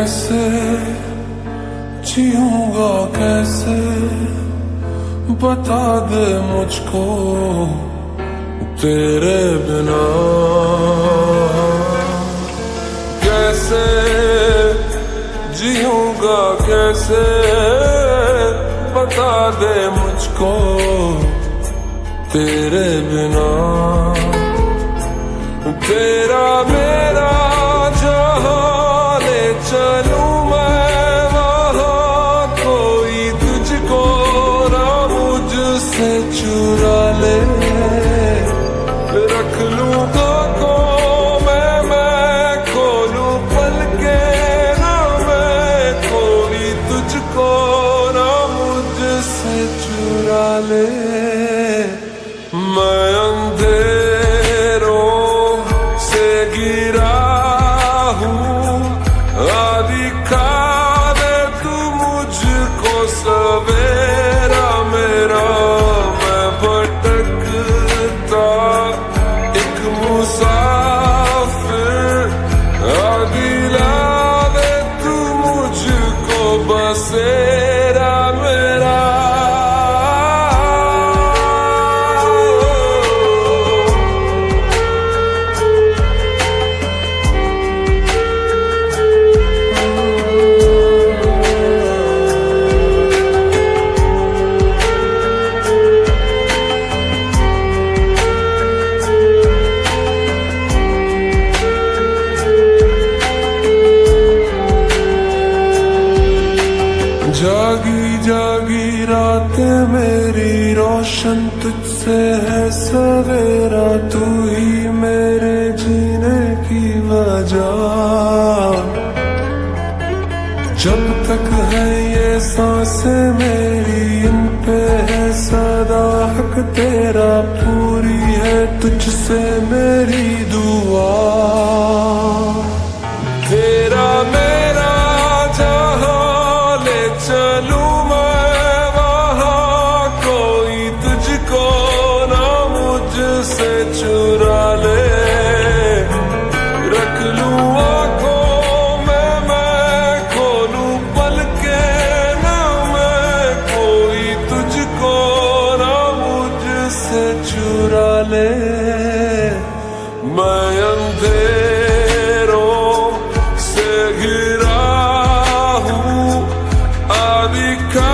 कैसे जीऊंगा कैसे, बता दे मुझको तेरे बिना। कैसे जीऊंगा कैसे, बता दे मुझको तेरे बिना। तेरा मेरा जहां ले चलूं मैं वहां, कोई तुझको ना मुझसे चुरा ले। रख लूं आँखों में मैं खोलूं पलके ना मैं, कोई तुझको ना मुझसे चुरा ले। मैं अंधेरों से गिरा हूँ, दिखा दे तू मुझको सवेरा मेरा। मैं भटकता एक मुसाफिर, दिला दे तू मुझको बसेरा मेरा। जागी जागी रातें मेरी रोशन तुझसे है सवेरा, तू ही मेरे जीने की वजह। जब तक है ये सांसें मेरी, इन पे है सदा हक तेरा, पूरी है तुझसे मेरी दुआ। तेरा मेरा जहां चलूं मैं वहां, कोई तुझको ना मुझसे चुरा ले। रख लूं आँखों में मैं खोलूं पलके ना मैं, कोई तुझको ना मुझसे चुरा ले। मैं अंधेरों से घिरा हूँ, दिखा